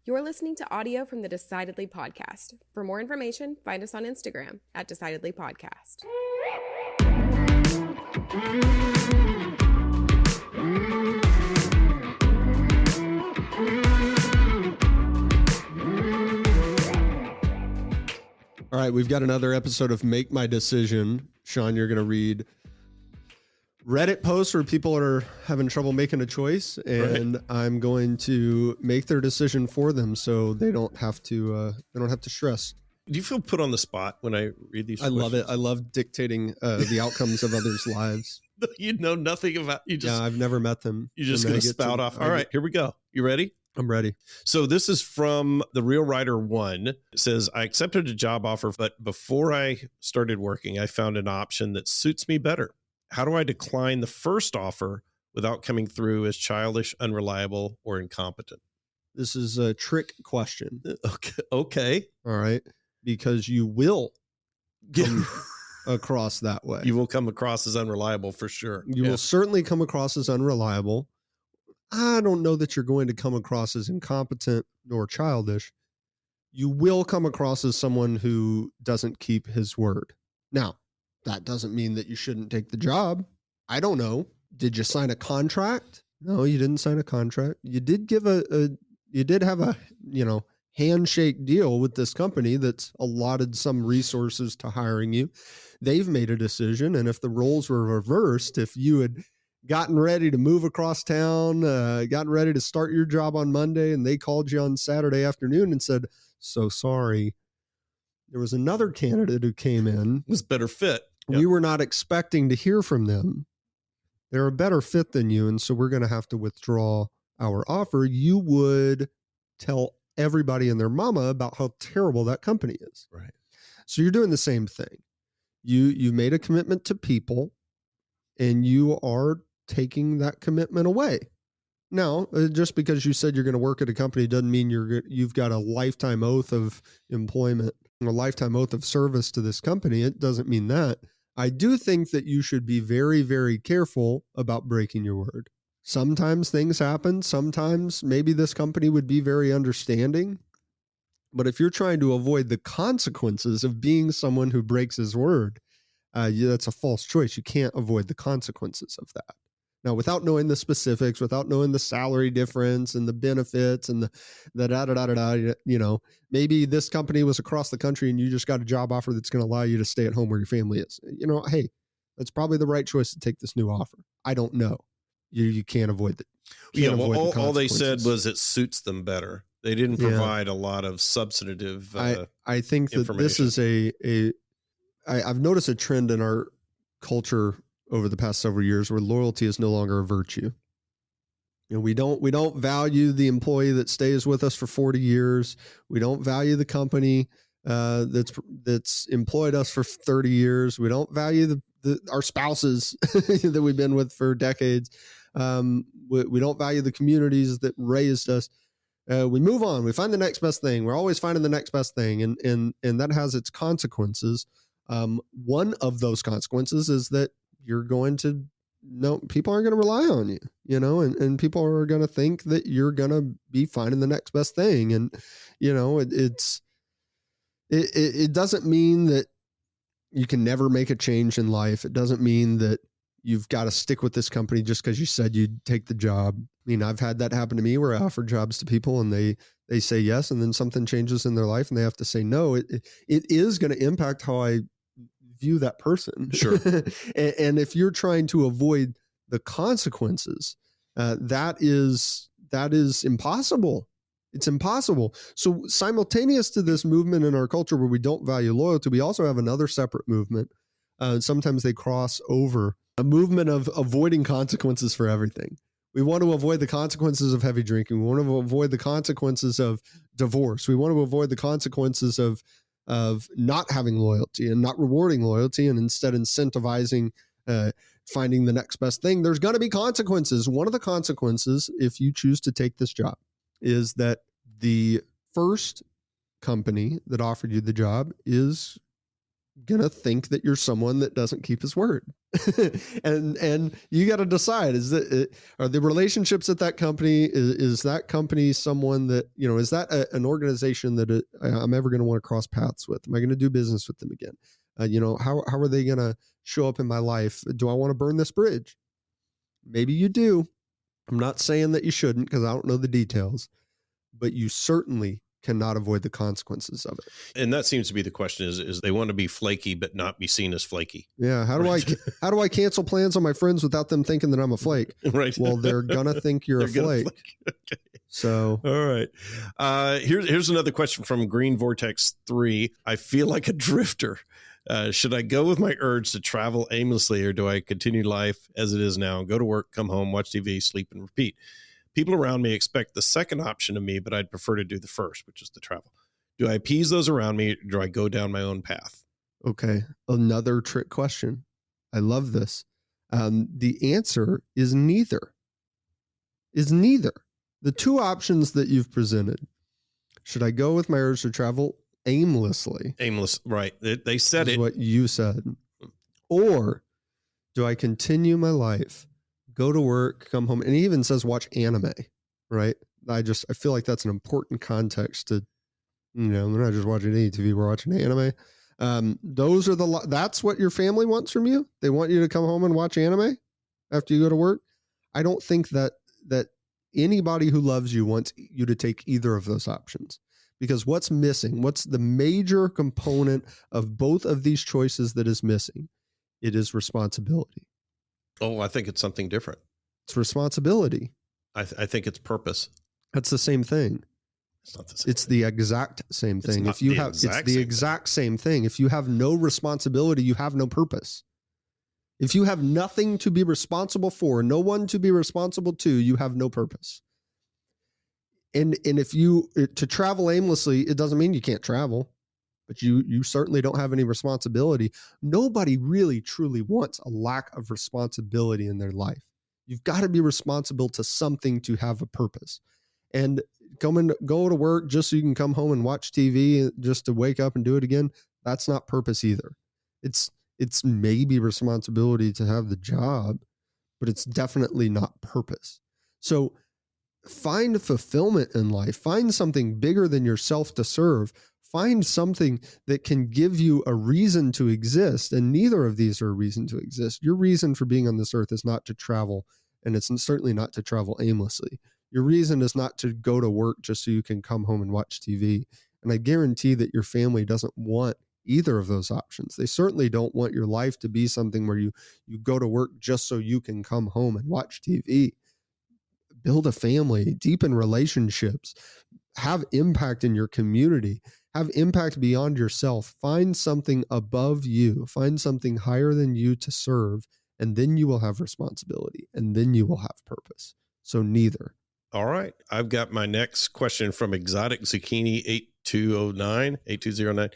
You're listening to audio from the Decidedly podcast. For more information, find us on Instagram at Decidedly Podcast. All right, we've got another episode of Make My Decision. Sean, you're going to read Reddit posts where people are having trouble making a choice, and right. I'm going to make their decision for them so they don't have to stress. Do you feel put on the spot when I read these questions? I love it. I love dictating the outcomes of others' lives. You know nothing about you. Yeah, I've never met them. You're just going to spout off. All right, here we go. You ready? I'm ready. So this is from the Real Writer 1. It says, I accepted a job offer, but before I started working, I found an option that suits me better. How do I decline the first offer without coming through as childish, unreliable, or incompetent? This is a trick question. Okay. All right. Because you will come across that way. You will come across as unreliable for sure. You will certainly come across as unreliable. I don't know that you're going to come across as incompetent nor childish. You will come across as someone who doesn't keep his word. Now, that doesn't mean that you shouldn't take the job. I don't know. Did you sign a contract? No, you didn't sign a contract. You did give you did have a, handshake deal with this company that's allotted some resources to hiring you. They've made a decision. And if the roles were reversed, if you had gotten ready to move across town, gotten ready to start your job on Monday, and they called you on Saturday afternoon and said, so sorry, there was another candidate who came in. Was better fit. We were not expecting to hear from them. They're a better fit than you, and so we're going to have to withdraw our offer. You would tell everybody and their mama about how terrible that company is. Right. So you're doing the same thing. You made a commitment to people, and you are taking that commitment away. Now, just because you said you're going to work at a company doesn't mean you've got a lifetime oath of employment, a lifetime oath of service to this company. It doesn't mean that. I do think that you should be very, very careful about breaking your word. Sometimes things happen. Sometimes maybe this company would be very understanding. But if you're trying to avoid the consequences of being someone who breaks his word, that's a false choice. You can't avoid the consequences of that. Now, without knowing the specifics, without knowing the salary difference and the benefits and the maybe this company was across the country and you just got a job offer that's going to allow you to stay at home where your family is. Hey, that's probably the right choice to take this new offer. I don't know. You can't avoid it. All they said was it suits them better. They didn't provide a lot of substantive I think that this is I've noticed a trend in our culture over the past several years where loyalty is no longer a virtue. We don't value the employee that stays with us for 40 years. We don't value the company that's employed us for 30 years. We don't value our spouses that we've been with for decades. We don't value the communities that raised us. We move on. We find the next best thing. We're always finding the next best thing, and that has its consequences. One of those consequences is that you're going to people aren't going to rely on you, and people are going to think that you're going to be finding the next best thing. And, it doesn't mean that you can never make a change in life. It doesn't mean that you've got to stick with this company just because you said you'd take the job. I mean, I've had that happen to me where I offer jobs to people and they say yes, and then something changes in their life and they have to say no. It is going to impact how I view that person. Sure. and if you're trying to avoid the consequences, that is impossible. It's impossible. So simultaneous to this movement in our culture where we don't value loyalty, we also have another separate movement. Sometimes they cross over, a movement of avoiding consequences for everything. We want to avoid the consequences of heavy drinking. We want to avoid the consequences of divorce. We want to avoid the consequences of not having loyalty and not rewarding loyalty, and instead incentivizing finding the next best thing. There's going to be consequences. One of the consequences, if you choose to take this job, is that the first company that offered you the job is going to think that you're someone that doesn't keep his word. and you got to decide, are the relationships at that company, is that company someone that, is that an organization that I'm ever going to want to cross paths with? Am I going to do business with them again? How are they going to show up in my life? Do I want to burn this bridge? Maybe you do. I'm not saying that you shouldn't, because I don't know the details, but you certainly cannot avoid the consequences of it. And that seems to be the question is they want to be flaky, but not be seen as flaky. Yeah. How do I cancel plans on my friends without them thinking that I'm a flake? Right. Well, they're going to think you're a flake. Okay. So, all right. Here's another question from Green Vortex 3. I feel like a drifter. Should I go with my urge to travel aimlessly, or do I continue life as it is now? Go to work, come home, watch TV, sleep, and repeat. People around me expect the second option of me, but I'd prefer to do the first, which is the travel. Do I appease those around me, or do I go down my own path? Okay. Another trick question. I love this. The answer is neither. The two options that you've presented. Should I go with my urge to travel aimlessly? Aimless, right. They said is it. What you said. Or do I continue my life, go to work, come home, and he even says watch anime, right? I feel like that's an important context to, we're not just watching any TV, we're watching anime. That's what your family wants from you. They want you to come home and watch anime after you go to work. I don't think that anybody who loves you wants you to take either of those options, because what's missing, what's the major component of both of these choices that is missing? It is responsibility. Oh, I think it's something different. It's responsibility. I think it's purpose. That's the same thing. It's not the same. It's the exact same thing. It's the exact same thing. If you have no responsibility, you have no purpose. If you have nothing to be responsible for, no one to be responsible to, you have no purpose. And if to travel aimlessly, it doesn't mean you can't travel, but you certainly don't have any responsibility. Nobody really truly wants a lack of responsibility in their life. You've got to be responsible to something to have a purpose. And go to work just so you can come home and watch TV just to wake up and do it again, that's not purpose either. It's maybe responsibility to have the job, but it's definitely not purpose. So find fulfillment in life. Find something bigger than yourself to serve. Find something that can give you a reason to exist. And neither of these are a reason to exist. Your reason for being on this earth is not to travel, and it's certainly not to travel aimlessly. Your reason is not to go to work just so you can come home and watch TV. And I guarantee that your family doesn't want either of those options. They certainly don't want your life to be something where you go to work just so you can come home and watch TV. Build a family, deepen relationships, have impact in your community, have impact beyond yourself. Find something above you, find something higher than you to serve, and then you will have responsibility, and then you will have purpose. So neither. All right. I've got my next question from Exotic Zucchini 8209.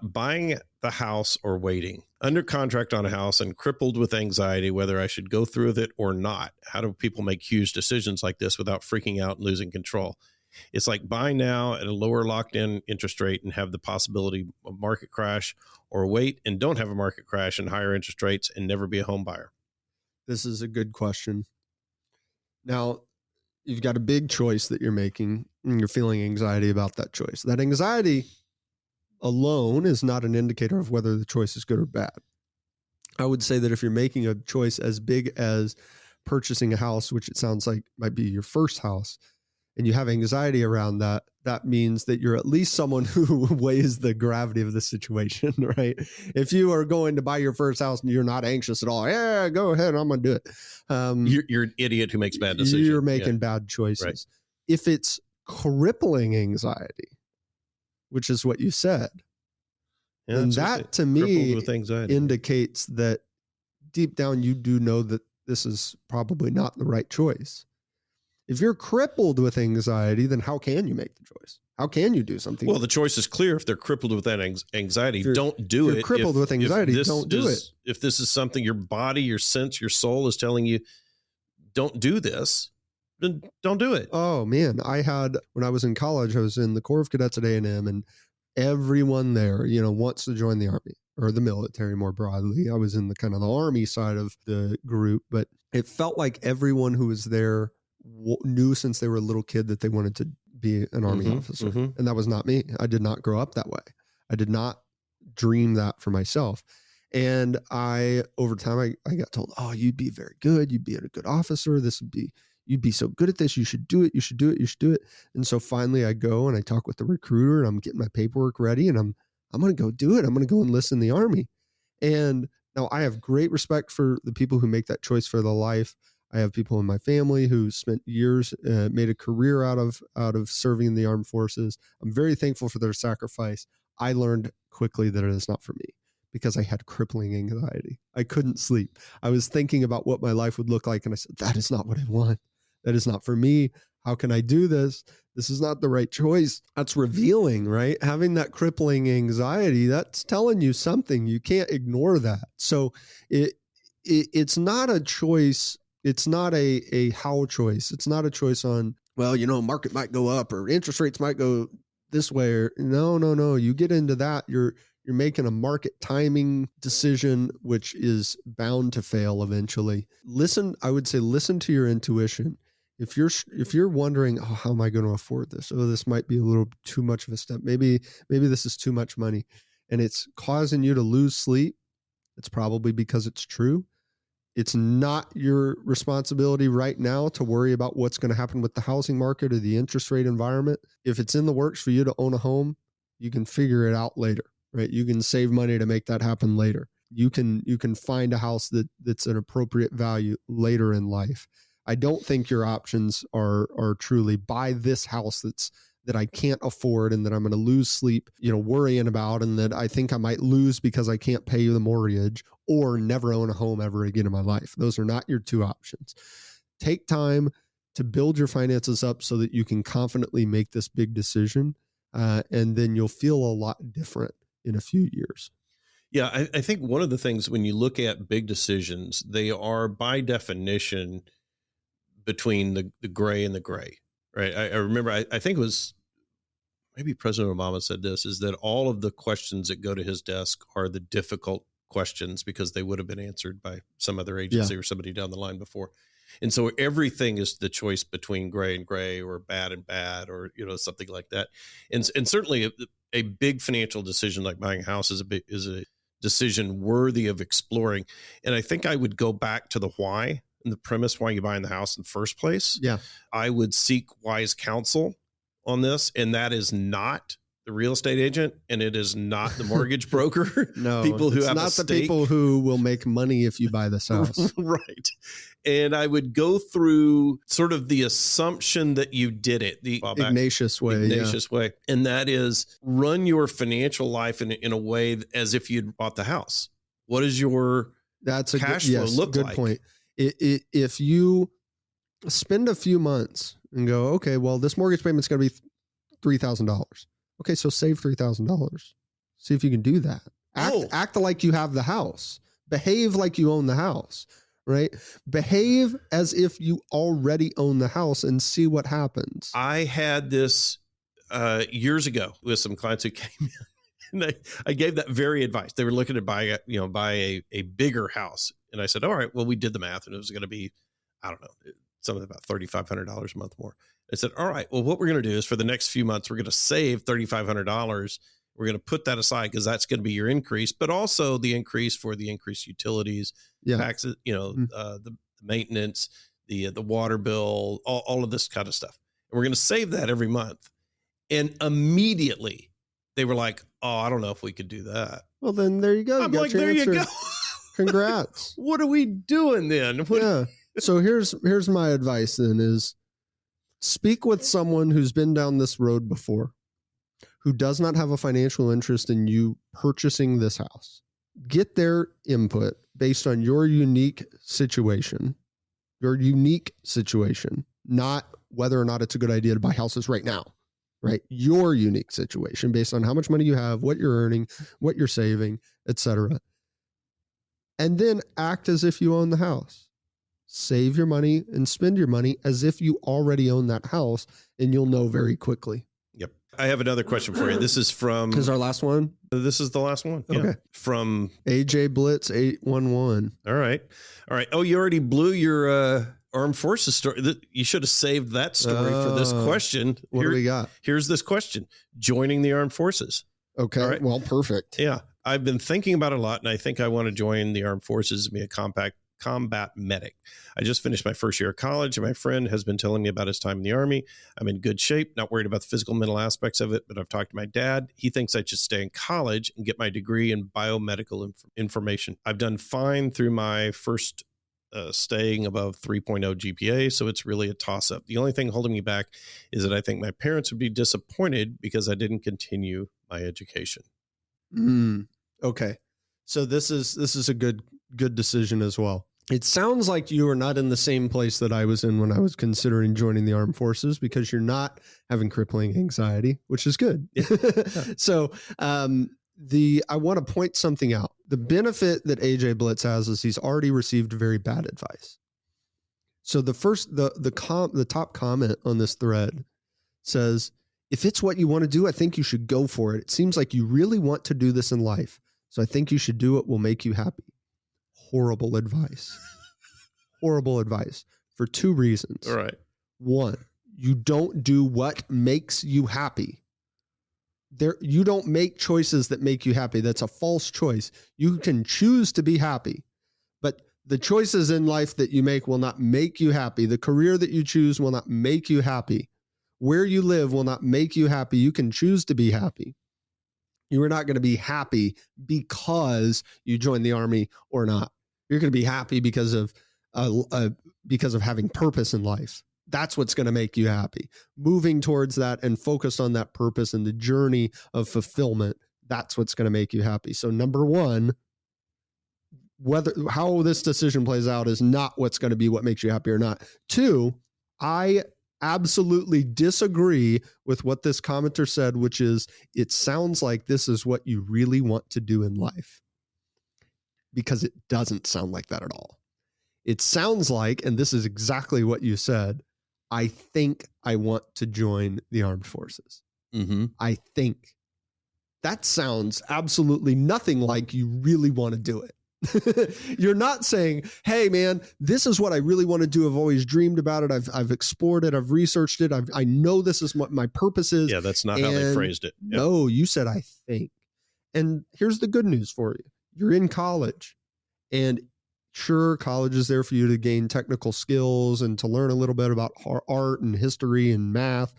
Buying the house or waiting? Under contract on a house and crippled with anxiety, whether I should go through with it or not. How do people make huge decisions like this without freaking out and losing control? It's like buy now at a lower locked-in interest rate and have the possibility of market crash, or wait and don't have a market crash and higher interest rates and never be a home buyer. This is a good question. Now, you've got a big choice that you're making, and you're feeling anxiety about that choice. That anxiety alone is not an indicator of whether the choice is good or bad. I would say that if you're making a choice as big as purchasing a house, which it sounds like might be your first house, and you have anxiety around that, that means that you're at least someone who weighs the gravity of the situation, right? If you are going to buy your first house and you're not anxious at all, yeah, go ahead, I'm going to do it. You're an idiot who makes bad decisions. You're making bad choices. Right. If it's crippling anxiety, which is what you said, then that to me indicates that deep down you do know that this is probably not the right choice. If you're crippled with anxiety, then how can you make the choice? How can you do something? Well, the choice is clear. If they're crippled with that anxiety, don't do it. If you're crippled with anxiety, don't do it. If this is something your body, your sense, your soul is telling you, don't do this, then don't do it. Oh, man. When I was in college, I was in the Corps of Cadets at A&M, and everyone there, wants to join the Army. or the military more broadly. I was in the kind of the Army side of the group, but it felt like everyone who was there knew since they were a little kid that they wanted to be an Army officer. And that was not me. I did not grow up that way. I did not dream that for myself. And over time, I got told, oh, you'd be very good. You'd be a good officer. You'd be so good at this. You should do it. You should do it. You should do it. And so finally I go and I talk with the recruiter and I'm getting my paperwork ready and I'm going to go do it. I'm going to go enlist in the Army. And now I have great respect for the people who make that choice for their life. I have people in my family who spent years, made a career out of serving in the armed forces. I'm very thankful for their sacrifice. I learned quickly that it is not for me because I had crippling anxiety. I couldn't sleep. I was thinking about what my life would look like. And I said, that is not what I want. That is not for me. How can I do this? This is not the right choice. That's revealing, right? Having that crippling anxiety, that's telling you something. You can't ignore that. So it's not a choice. It's not a how choice. It's not a choice on, well, market might go up or interest rates might go this way. Or no. You get into that. You're making a market timing decision, which is bound to fail eventually. I would say listen to your intuition. If you're wondering, oh, how am I going to afford this? Oh, this might be a little too much of a step. Maybe this is too much money and it's causing you to lose sleep. It's probably because it's true. It's not your responsibility right now to worry about what's going to happen with the housing market or the interest rate environment. If it's in the works for you to own a home, you can figure it out later, right? You can save money to make that happen later. You can find a house that's an appropriate value later in life. I don't think your options are truly buy this house that I can't afford and that I'm going to lose sleep, worrying about, and that I think I might lose because I can't pay the mortgage, or never own a home ever again in my life. Those are not your two options. Take time to build your finances up so that you can confidently make this big decision. And then you'll feel a lot different in a few years. Yeah. I think one of the things when you look at big decisions, they are by definition between the gray and the gray, right? I remember, I think it was maybe President Obama said this, is that all of the questions that go to his desk are the difficult questions because they would have been answered by some other agency or somebody down the line before. And so everything is the choice between gray and gray or bad and bad or, something like that. And certainly a big financial decision like buying a house is a decision worthy of exploring. And I think I would go back to the why and the premise why you're buying the house in the first place. Yeah. I would seek wise counsel on this. And that is not the real estate agent and it is not the mortgage broker. No, people who have not the people who will make money if you buy this house. Right. And I would go through sort of the assumption that you did it the Ignatius way. And that is run your financial life in a way as if you'd bought the house. What is your cash flow look like? Good point. If you spend a few months and go, okay, well, this mortgage payment's going to be $3,000. Okay, so save $3,000. See if you can do that. Act like you have the house. Behave like you own the house, right? Behave as if you already own the house and see what happens. I had this years ago with some clients who came in, and I gave that very advice. They were looking to buy a bigger house, and I said, "All right, well, we did the math, and it was going to be, I don't know, something about $3,500 a month more." I said, all right, well, what we're going to do is for the next few months, we're going to save $3,500. We're going to put that aside because that's going to be your increase, but also the increase for the increased utilities, taxes, the maintenance, the water bill, all of this kind of stuff. And we're going to save that every month. And immediately they were like, oh, I don't know if we could do that. Well, then there you go. I'm like, there you go. Congrats. What are we doing then? Yeah. So here's my advice then is, speak with someone who's been down this road before, who does not have a financial interest in you purchasing this house. Get their input based on your unique situation, not whether or not it's a good idea to buy houses right now, right? Your unique situation based on how much money you have, what you're earning, what you're saving, etc. And then act as if you own the house. Save your money and spend your money as if you already own that house, and you'll know very quickly. Yep. I have another question for you. This is from. Is our last one? This is the last one. Yeah. Okay. From AJ Blitz 811. All right. Oh, you already blew your armed forces story. You should have saved that story for this question. What do we got? Here's this question: joining the armed forces. Okay. Right. Well, perfect. Yeah, I've been thinking about it a lot, and I think I want to join the armed forces and be a combat medic. I just finished my first year of college, and my friend has been telling me about his time in the Army. I'm in good shape, not worried about the physical, mental aspects of it, but I've talked to my dad. He thinks I should stay in college and get my degree in biomedical information. I've done fine through my first staying above 3.0 GPA, so it's really a toss-up. The only thing holding me back is that I think my parents would be disappointed because I didn't continue my education. Okay. So this is a good decision as well. It sounds like you are not in the same place that I was in when I was considering joining the armed forces, because you're not having crippling anxiety, which is good. Yeah. So I want to point something out. The benefit that AJ Blitz has is he's already received very bad advice. So the top comment on this thread says, if it's what you want to do, I think you should go for it. It seems like you really want to do this in life. So I think you should do it. Will make you happy. Horrible advice. Horrible advice for two reasons. All right. One, you don't do what makes you happy. You don't make choices that make you happy. That's a false choice. You can choose to be happy, but the choices in life that you make will not make you happy. The career that you choose will not make you happy. Where you live will not make you happy. You can choose to be happy. You are not going to be happy because you joined the Army or not. You're going to be happy because of having purpose in life. That's what's going to make you happy. Moving towards that and focus on that purpose and the journey of fulfillment. That's what's going to make you happy. So number one, how this decision plays out is not what's going to be what makes you happy or not. Two, I absolutely disagree with what this commenter said, which is it sounds like this is what you really want to do in life, because it doesn't sound like that at all. It sounds like, and this is exactly what you said, I think I want to join the armed forces. Mm-hmm. I think. That sounds absolutely nothing like you really want to do it. You're not saying, hey man, this is what I really want to do. I've always dreamed about it. I've explored it. I've researched it. I know this is what my purpose is. Yeah, that's not how they phrased it. Yep. No, you said, I think. And here's the good news for you. You're in college, and sure, college is there for you to gain technical skills and to learn a little bit about art and history and math.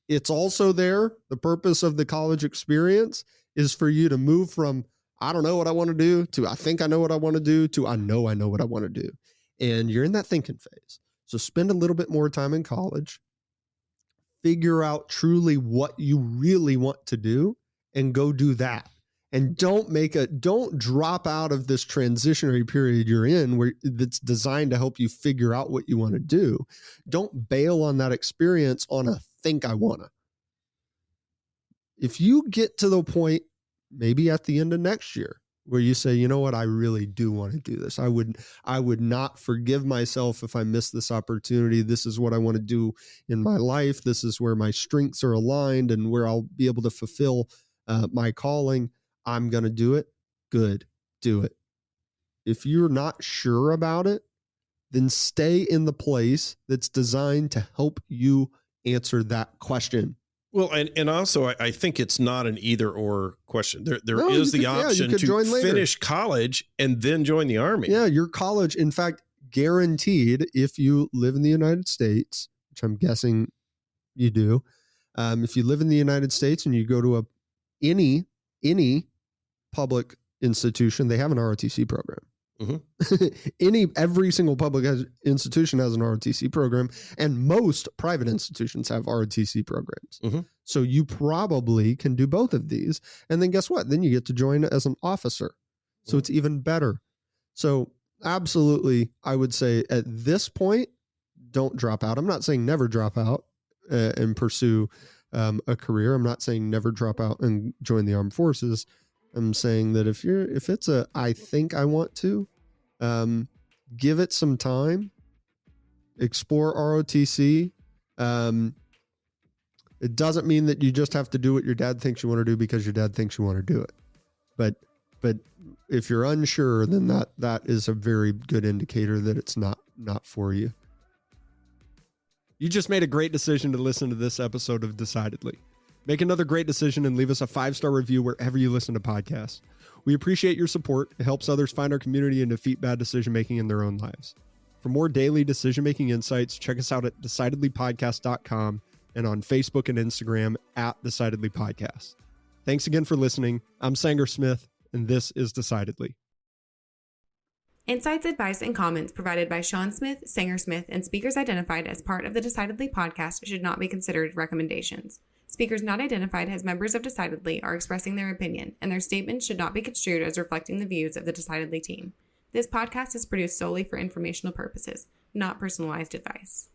It's also there. The purpose of the college experience is for you to move from I don't know what I want to do to I think I know what I want to do to I know what I want to do. And you're in that thinking phase. So spend a little bit more time in college, figure out truly what you really want to do, and go do that. And don't drop out of this transitionary period you're in where that's designed to help you figure out what you want to do. Don't bail on that experience on a think I wanna. If you get to the point, maybe at the end of next year, where you say, you know what, I really do want to do this. I would not forgive myself if I miss this opportunity. This is what I want to do in my life. This is where my strengths are aligned and where I'll be able to fulfill my calling. I'm going to do it. Good. Do it. If you're not sure about it, then stay in the place that's designed to help you answer that question. Well, and also I think it's not an either or question. There is the option to finish college and then join the Army. Yeah, your college, in fact, guaranteed, if you live in the United States, which I'm guessing you do, if you live in the United States and you go to any public institution, they have an ROTC program. Mm-hmm. Every single public institution has an ROTC program, and most private institutions have ROTC programs. Mm-hmm. So you probably can do both of these. And then guess what? Then you get to join as an officer. So it's even better. So absolutely, I would say at this point, don't drop out. I'm not saying never drop out and pursue a career. I'm not saying never drop out and join the armed forces. I'm saying that if it's I think I want to, give it some time, explore ROTC, It doesn't mean that you just have to do what your dad thinks you want to do because your dad thinks you want to do it. But if you're unsure, then that is a very good indicator that it's not for you. You just made a great decision to listen to this episode of Decidedly. Make another great decision and leave us a 5-star review wherever you listen to podcasts. We appreciate your support. It helps others find our community and defeat bad decision-making in their own lives. For more daily decision-making insights, check us out at decidedlypodcast.com and on Facebook and Instagram at Decidedly Podcast. Thanks again for listening. I'm Sanger Smith, and this is Decidedly. Insights, advice, and comments provided by Sean Smith, Sanger Smith, and speakers identified as part of the Decidedly podcast should not be considered recommendations. Speakers not identified as members of Decidedly are expressing their opinion, and their statements should not be construed as reflecting the views of the Decidedly team. This podcast is produced solely for informational purposes, not personalized advice.